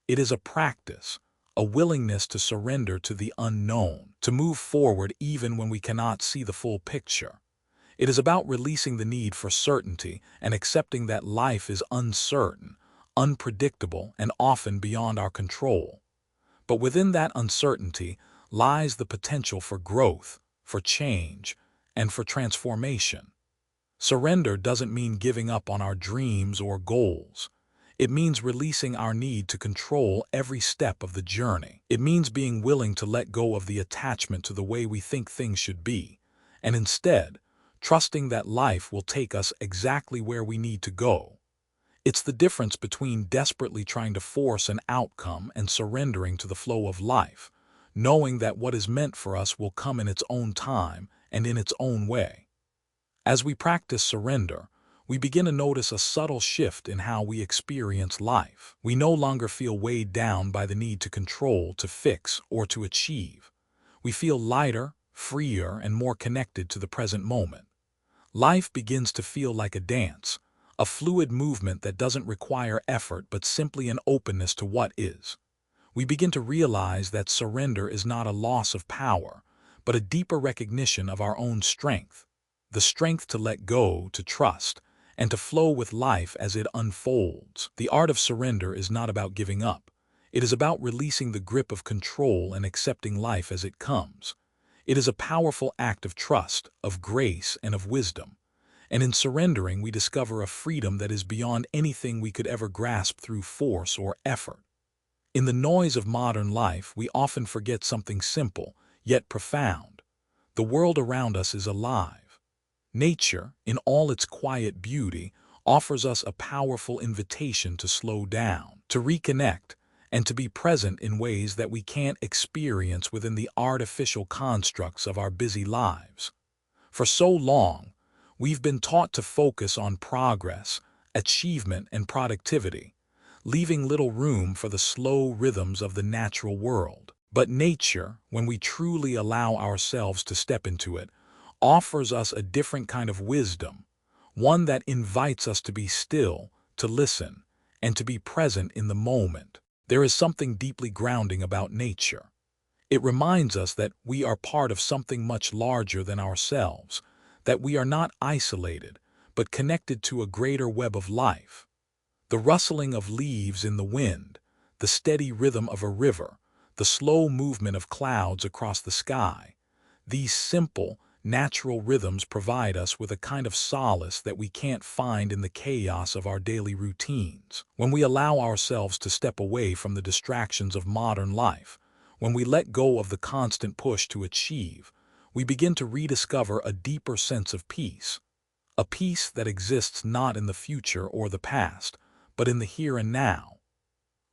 It is a practice, a willingness to surrender to the unknown, to move forward even when we cannot see the full picture. It is about releasing the need for certainty and accepting that life is uncertain, unpredictable, and often beyond our control. But within that uncertainty lies the potential for growth, for change, and for transformation. Surrender doesn't mean giving up on our dreams or goals. It means releasing our need to control every step of the journey. It means being willing to let go of the attachment to the way we think things should be, and instead, trusting that life will take us exactly where we need to go. It's the difference between desperately trying to force an outcome and surrendering to the flow of life, knowing that what is meant for us will come in its own time and in its own way. As we practice surrender, we begin to notice a subtle shift in how we experience life. We no longer feel weighed down by the need to control, to fix, or to achieve. We feel lighter, freer, and more connected to the present moment. Life begins to feel like a dance, a fluid movement that doesn't require effort but simply an openness to what is. We begin to realize that surrender is not a loss of power, but a deeper recognition of our own strength. The strength to let go, to trust, and to flow with life as it unfolds. The art of surrender is not about giving up. It is about releasing the grip of control and accepting life as it comes. It is a powerful act of trust, of grace, and of wisdom. And in surrendering, we discover a freedom that is beyond anything we could ever grasp through force or effort. In the noise of modern life, we often forget something simple, yet profound. The world around us is alive. Nature, in all its quiet beauty, offers us a powerful invitation to slow down, to reconnect, and to be present in ways that we can't experience within the artificial constructs of our busy lives. For so long, we've been taught to focus on progress, achievement, and productivity, leaving little room for the slow rhythms of the natural world. But nature, when we truly allow ourselves to step into it, offers us a different kind of wisdom, one that invites us to be still, to listen, and to be present in the moment. There is something deeply grounding about nature. It reminds us that we are part of something much larger than ourselves, that we are not isolated, but connected to a greater web of life. The rustling of leaves in the wind, the steady rhythm of a river, the slow movement of clouds across the sky, these simple, natural rhythms provide us with a kind of solace that we can't find in the chaos of our daily routines. When we allow ourselves to step away from the distractions of modern life, when we let go of the constant push to achieve, we begin to rediscover a deeper sense of peace, a peace that exists not in the future or the past, but in the here and now.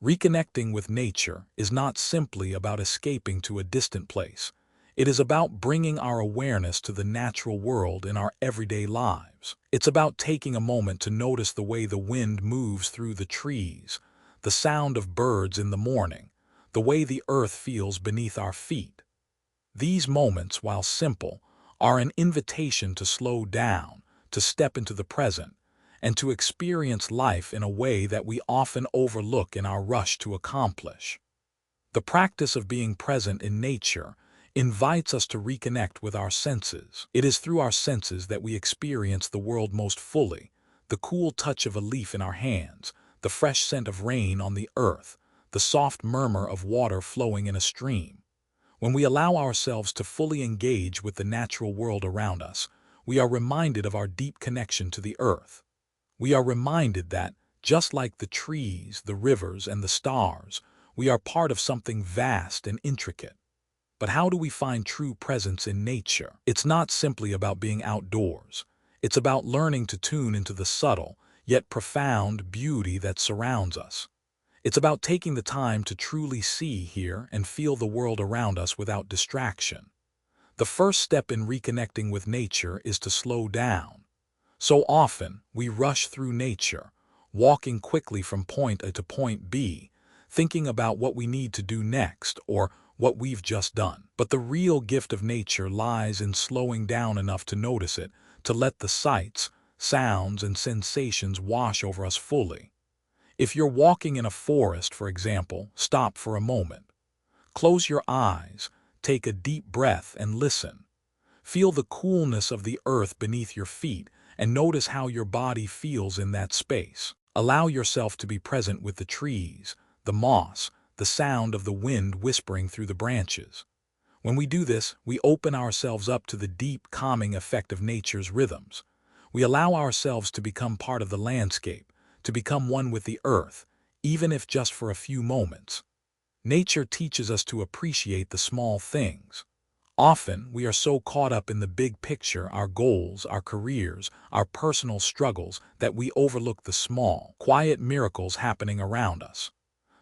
Reconnecting with nature is not simply about escaping to a distant place. It is about bringing our awareness to the natural world in our everyday lives. It's about taking a moment to notice the way the wind moves through the trees, the sound of birds in the morning, the way the earth feels beneath our feet. These moments, while simple, are an invitation to slow down, to step into the present, and to experience life in a way that we often overlook in our rush to accomplish. The practice of being present in nature invites us to reconnect with our senses. It is through our senses that we experience the world most fully, the cool touch of a leaf in our hands, the fresh scent of rain on the earth, the soft murmur of water flowing in a stream. When we allow ourselves to fully engage with the natural world around us, we are reminded of our deep connection to the earth. We are reminded that, just like the trees, the rivers, and the stars, we are part of something vast and intricate. But how do we find true presence in nature? It's not simply about being outdoors. It's about learning to tune into the subtle, yet profound beauty that surrounds us. It's about taking the time to truly see, hear, and feel the world around us without distraction. The first step in reconnecting with nature is to slow down. So often, we rush through nature, walking quickly from point A to point B, thinking about what we need to do next or what we've just done. But the real gift of nature lies in slowing down enough to notice it, to let the sights, sounds, and sensations wash over us fully. If you're walking in a forest, for example, stop for a moment. Close your eyes, take a deep breath, and listen. Feel the coolness of the earth beneath your feet and notice how your body feels in that space. Allow yourself to be present with the trees, the moss, the sound of the wind whispering through the branches. When we do this, we open ourselves up to the deep, calming effect of nature's rhythms. We allow ourselves to become part of the landscape, to become one with the earth, even if just for a few moments. Nature teaches us to appreciate the small things. Often, we are so caught up in the big picture, our goals, our careers, our personal struggles, that we overlook the small, quiet miracles happening around us.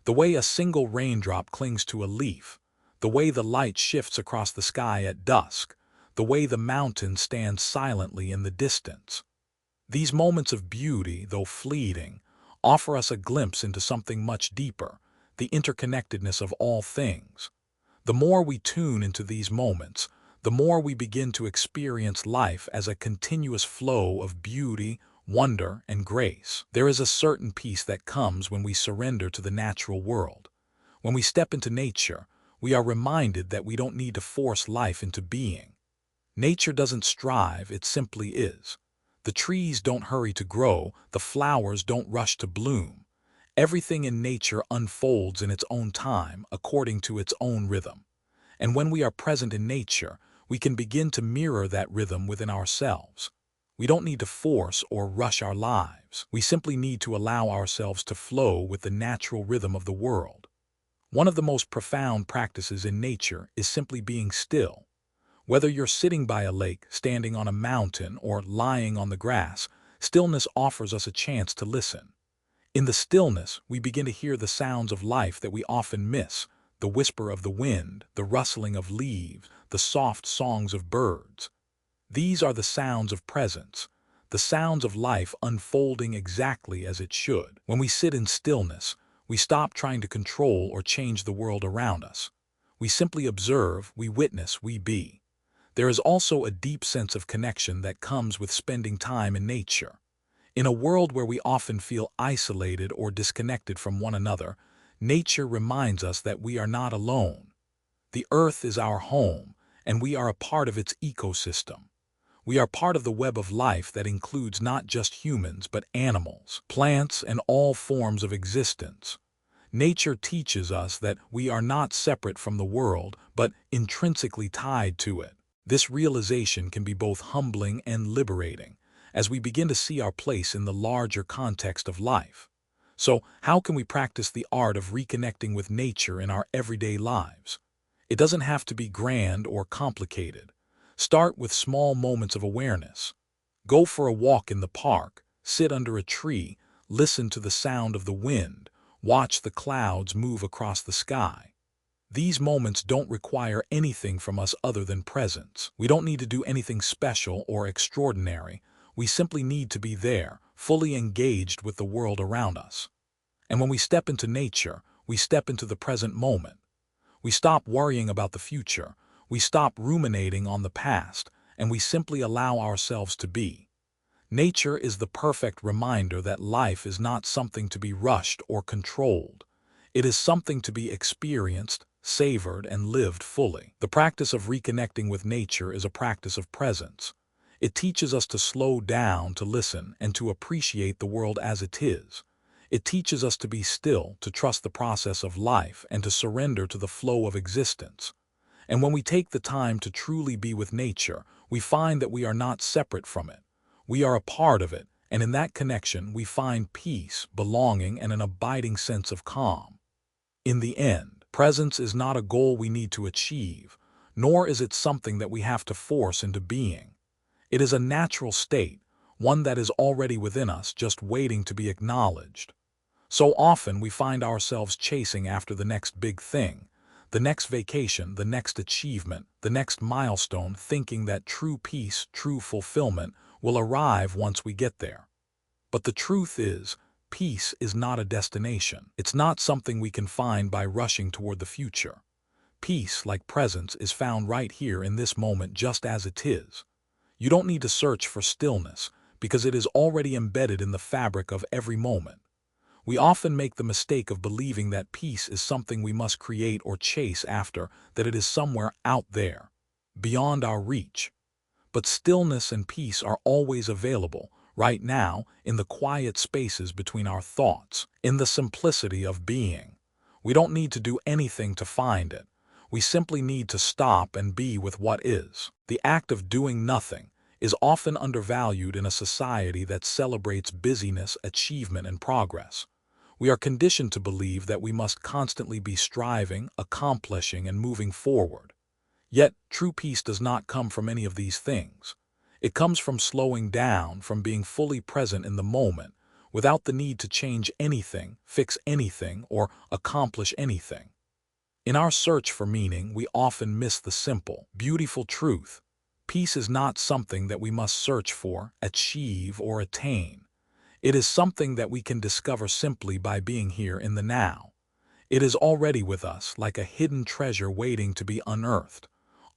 The way a single raindrop clings to a leaf, the way the light shifts across the sky at dusk, the way the mountain stands silently in the distance. These moments of beauty, though fleeting, offer us a glimpse into something much deeper, the interconnectedness of all things. The more we tune into these moments, the more we begin to experience life as a continuous flow of beauty, wonder, and grace. There is a certain peace that comes when we surrender to the natural world. When we step into nature, we are reminded that we don't need to force life into being. Nature doesn't strive, it simply is. The trees don't hurry to grow, the flowers don't rush to bloom. Everything in nature unfolds in its own time, according to its own rhythm. And when we are present in nature, we can begin to mirror that rhythm within ourselves. We don't need to force or rush our lives. We simply need to allow ourselves to flow with the natural rhythm of the world. One of the most profound practices in nature is simply being still. Whether you're sitting by a lake, standing on a mountain, or lying on the grass, stillness offers us a chance to listen. In the stillness, we begin to hear the sounds of life that we often miss, the whisper of the wind, the rustling of leaves, the soft songs of birds. These are the sounds of presence, the sounds of life unfolding exactly as it should. When we sit in stillness, we stop trying to control or change the world around us. We simply observe, we witness, we be. There is also a deep sense of connection that comes with spending time in nature. In a world where we often feel isolated or disconnected from one another, nature reminds us that we are not alone. The earth is our home, and we are a part of its ecosystem. We are part of the web of life that includes not just humans but animals, plants, and all forms of existence. Nature teaches us that we are not separate from the world, but intrinsically tied to it. This realization can be both humbling and liberating, as we begin to see our place in the larger context of life. So, how can we practice the art of reconnecting with nature in our everyday lives? It doesn't have to be grand or complicated. Start with small moments of awareness. Go for a walk in the park, sit under a tree, listen to the sound of the wind, watch the clouds move across the sky. These moments don't require anything from us other than presence. We don't need to do anything special or extraordinary. We simply need to be there, fully engaged with the world around us. And when we step into nature, we step into the present moment. We stop worrying about the future, we stop ruminating on the past, and we simply allow ourselves to be. Nature is the perfect reminder that life is not something to be rushed or controlled. It is something to be experienced, savored, and lived fully. The practice of reconnecting with nature is a practice of presence. It teaches us to slow down, to listen, and to appreciate the world as it is. It teaches us to be still, to trust the process of life, and to surrender to the flow of existence. And when we take the time to truly be with nature, we find that we are not separate from it. We are a part of it, and in that connection we find peace, belonging, and an abiding sense of calm. In the end, presence is not a goal we need to achieve, nor is it something that we have to force into being. It is a natural state, one that is already within us, just waiting to be acknowledged. So often we find ourselves chasing after the next big thing, the next vacation, the next achievement, the next milestone, thinking that true peace, true fulfillment will arrive once we get there. But the truth is, peace is not a destination. It's not something we can find by rushing toward the future. Peace, like presence, is found right here in this moment just as it is. You don't need to search for stillness, because it is already embedded in the fabric of every moment. We often make the mistake of believing that peace is something we must create or chase after, that it is somewhere out there, beyond our reach. But stillness and peace are always available, right now, in the quiet spaces between our thoughts, in the simplicity of being. We don't need to do anything to find it. We simply need to stop and be with what is. The act of doing nothing is often undervalued in a society that celebrates busyness, achievement, and progress. We are conditioned to believe that we must constantly be striving, accomplishing, and moving forward. Yet, true peace does not come from any of these things. It comes from slowing down, from being fully present in the moment, without the need to change anything, fix anything, or accomplish anything. In our search for meaning, we often miss the simple, beautiful truth. Peace is not something that we must search for, achieve, or attain. It is something that we can discover simply by being here in the now. It is already with us, like a hidden treasure waiting to be unearthed.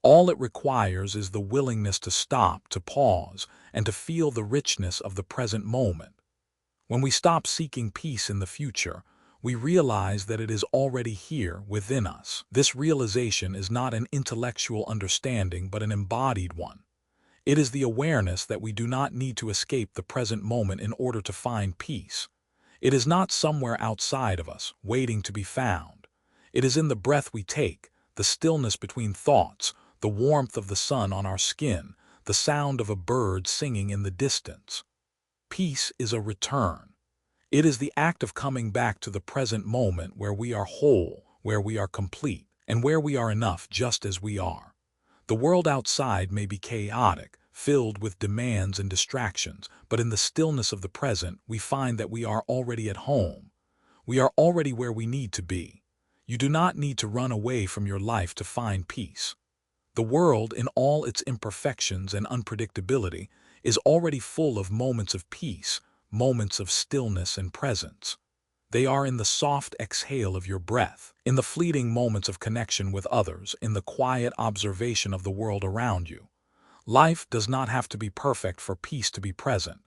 All it requires is the willingness to stop, to pause, and to feel the richness of the present moment. When we stop seeking peace in the future, we realize that it is already here within us. This realization is not an intellectual understanding but an embodied one. It is the awareness that we do not need to escape the present moment in order to find peace. It is not somewhere outside of us, waiting to be found. It is in the breath we take, the stillness between thoughts, the warmth of the sun on our skin, the sound of a bird singing in the distance. Peace is a return. It is the act of coming back to the present moment where we are whole, where we are complete, and where we are enough just as we are. The world outside may be chaotic, filled with demands and distractions, but in the stillness of the present, we find that we are already at home. We are already where we need to be. You do not need to run away from your life to find peace. The world, in all its imperfections and unpredictability, is already full of moments of peace, moments of stillness and presence. They are in the soft exhale of your breath, in the fleeting moments of connection with others, in the quiet observation of the world around you. Life does not have to be perfect for peace to be present.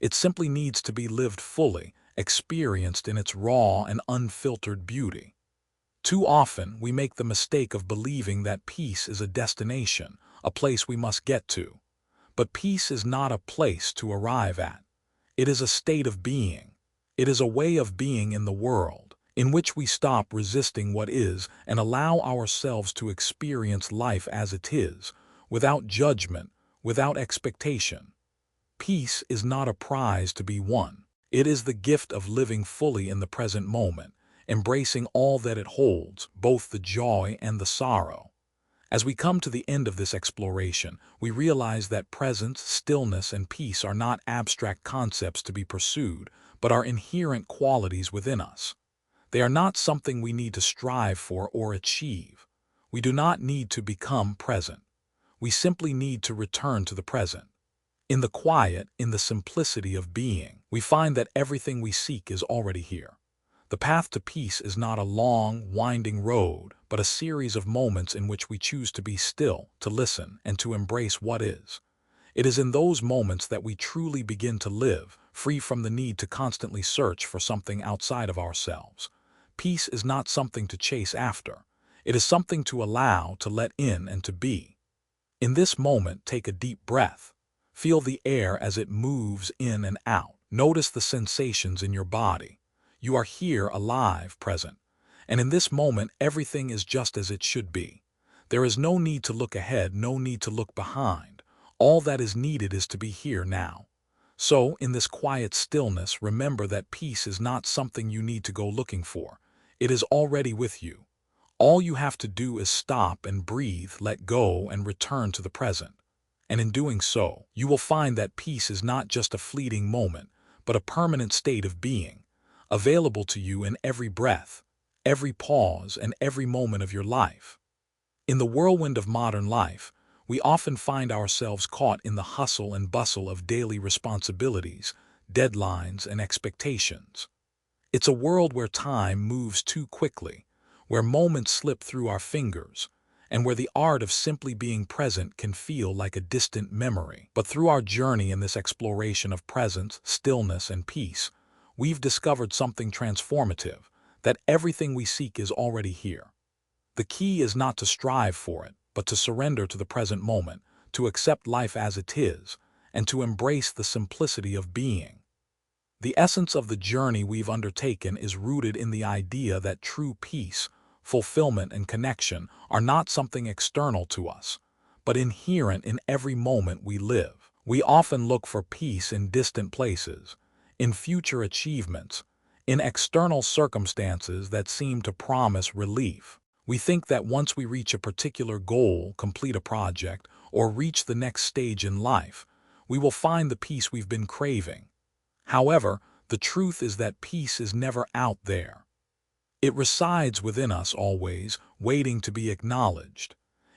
It simply needs to be lived fully, experienced in its raw and unfiltered beauty. Too often, we make the mistake of believing that peace is a destination, a place we must get to. But peace is not a place to arrive at. It is a state of being. It is a way of being in the world, in which we stop resisting what is and allow ourselves to experience life as it is, without judgment, without expectation. Peace is not a prize to be won. It is the gift of living fully in the present moment, embracing all that it holds, both the joy and the sorrow. As we come to the end of this exploration, we realize that presence, stillness, and peace are not abstract concepts to be pursued, but are inherent qualities within us. They are not something we need to strive for or achieve. We do not need to become present. We simply need to return to the present. In the quiet, in the simplicity of being, we find that everything we seek is already here. The path to peace is not a long, winding road, but a series of moments in which we choose to be still, to listen, and to embrace what is. It is in those moments that we truly begin to live, free from the need to constantly search for something outside of ourselves. Peace is not something to chase after. It is something to allow, to let in, and to be. In this moment, take a deep breath. Feel the air as it moves in and out. Notice the sensations in your body. You are here, alive, present. And in this moment, everything is just as it should be. There is no need to look ahead, no need to look behind. All that is needed is to be here now. So, in this quiet stillness, remember that peace is not something you need to go looking for. It is already with you. All you have to do is stop and breathe, let go, and return to the present. And in doing so, you will find that peace is not just a fleeting moment, but a permanent state of being, available to you in every breath, every pause, and every moment of your life. In the whirlwind of modern life, we often find ourselves caught in the hustle and bustle of daily responsibilities, deadlines, and expectations. It's a world where time moves too quickly, where moments slip through our fingers, and where the art of simply being present can feel like a distant memory. But through our journey in this exploration of presence, stillness, and peace, we've discovered something transformative, that everything we seek is already here. The key is not to strive for it, but to surrender to the present moment, to accept life as it is, and to embrace the simplicity of being. The essence of the journey we've undertaken is rooted in the idea that true peace, fulfillment, and connection are not something external to us, but inherent in every moment we live. We often look for peace in distant places, in future achievements, in external circumstances that seem to promise relief. We think that once we reach a particular goal, complete a project, or reach the next stage in life, we will find the peace we've been craving. However, the truth is that peace is never out there. It resides within us always, waiting to be acknowledged.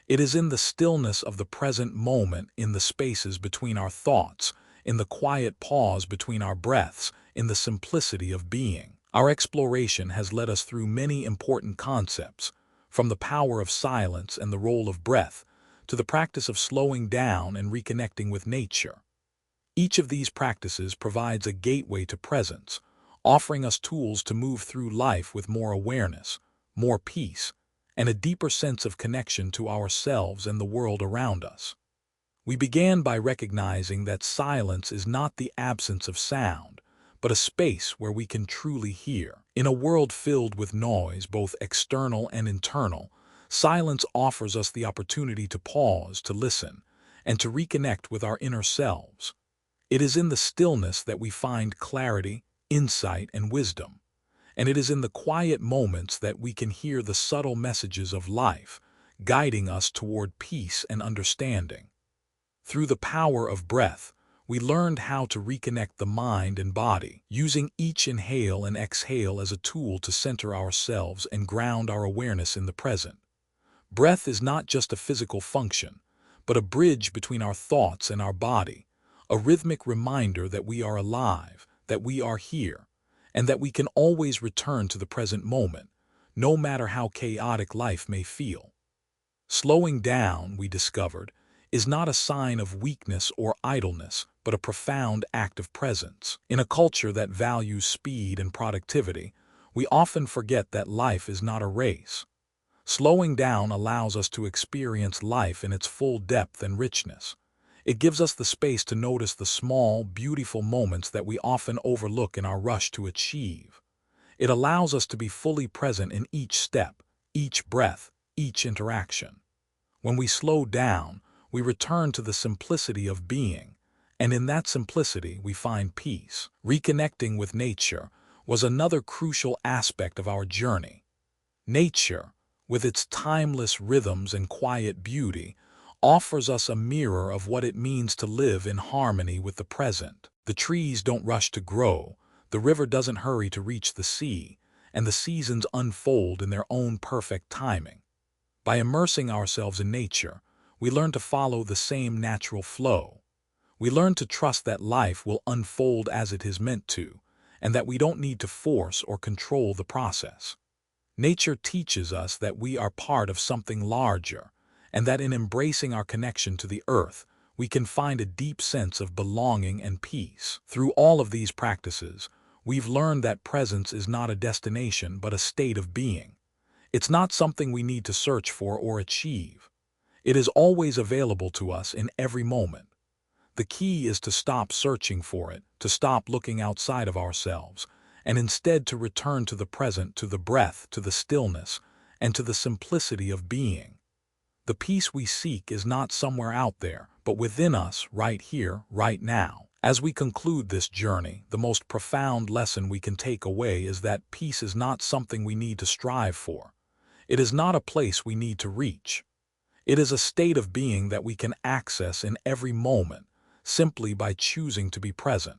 It is in the stillness of the present moment, in the spaces between our thoughts, in the quiet pause between our breaths, in the simplicity of being. Our exploration has led us through many important concepts, from the power of silence and the role of breath, to the practice of slowing down and reconnecting with nature. Each of these practices provides a gateway to presence, offering us tools to move through life with more awareness, more peace, and a deeper sense of connection to ourselves and the world around us. We began by recognizing that silence is not the absence of sound, but a space where we can truly hear. In a world filled with noise, both external and internal, silence offers us the opportunity to pause, to listen, and to reconnect with our inner selves. It is in the stillness that we find clarity, insight, and wisdom. And it is in the quiet moments that we can hear the subtle messages of life, guiding us toward peace and understanding. Through the power of breath, we learned how to reconnect the mind and body, using each inhale and exhale as a tool to center ourselves and ground our awareness in the present. Breath is not just a physical function, but a bridge between our thoughts and our body, a rhythmic reminder that we are alive, that we are here, and that we can always return to the present moment, no matter how chaotic life may feel. Slowing down, we discovered, is not a sign of weakness or idleness, but a profound act of presence. In a culture that values speed and productivity, we often forget that life is not a race. Slowing down allows us to experience life in its full depth and richness. It gives us the space to notice the small, beautiful moments that we often overlook in our rush to achieve. It allows us to be fully present in each step, each breath, each interaction. When we slow down, we return to the simplicity of being, and in that simplicity we find peace. Reconnecting with nature was another crucial aspect of our journey. Nature, with its timeless rhythms and quiet beauty, offers us a mirror of what it means to live in harmony with the present. The trees don't rush to grow, the river doesn't hurry to reach the sea, and the seasons unfold in their own perfect timing. By immersing ourselves in nature, we learn to follow the same natural flow. We learn to trust that life will unfold as it is meant to, and that we don't need to force or control the process. Nature teaches us that we are part of something larger, and that in embracing our connection to the earth, we can find a deep sense of belonging and peace. Through all of these practices, we've learned that presence is not a destination but a state of being. It's not something we need to search for or achieve. It is always available to us in every moment. The key is to stop searching for it, to stop looking outside of ourselves, and instead to return to the present, to the breath, to the stillness, and to the simplicity of being. The peace we seek is not somewhere out there, but within us, right here, right now. As we conclude this journey, the most profound lesson we can take away is that peace is not something we need to strive for. It is not a place we need to reach. It is a state of being that we can access in every moment, simply by choosing to be present.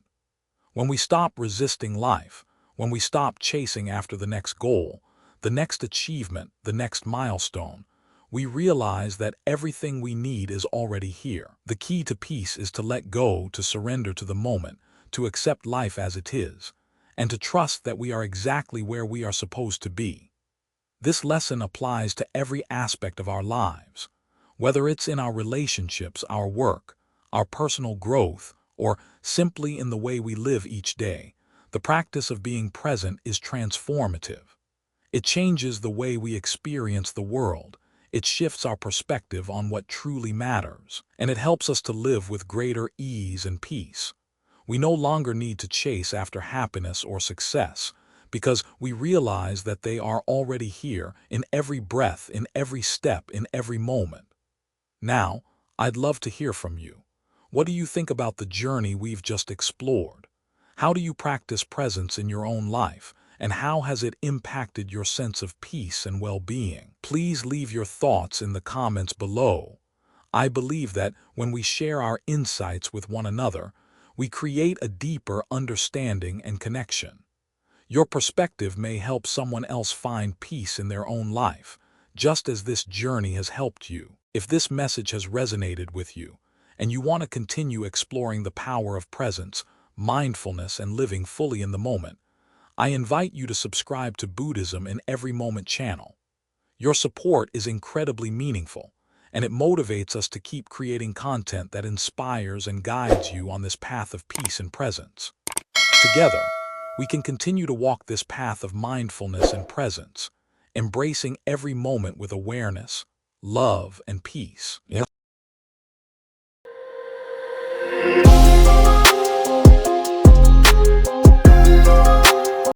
When we stop resisting life, when we stop chasing after the next goal, the next achievement, the next milestone, we realize that everything we need is already here. The key to peace is to let go, to surrender to the moment, to accept life as it is, and to trust that we are exactly where we are supposed to be. This lesson applies to every aspect of our lives, whether it's in our relationships, our work, our personal growth, or simply in the way we live each day. The practice of being present is transformative. It changes the way we experience the world. It shifts our perspective on what truly matters, and it helps us to live with greater ease and peace. We no longer need to chase after happiness or success, because we realize that they are already here in every breath, in every step, in every moment. Now, I'd love to hear from you. What do you think about the journey we've just explored? How do you practice presence in your own life, and how has it impacted your sense of peace and well-being? Please leave your thoughts in the comments below. I believe that when we share our insights with one another, we create a deeper understanding and connection. Your perspective may help someone else find peace in their own life, just as this journey has helped you. If this message has resonated with you, and you want to continue exploring the power of presence, mindfulness, and living fully in the moment, I invite you to subscribe to Buddhism in Every Moment channel. Your support is incredibly meaningful, and it motivates us to keep creating content that inspires and guides you on this path of peace and presence. Together, we can continue to walk this path of mindfulness and presence, embracing every moment with awareness, love, and peace.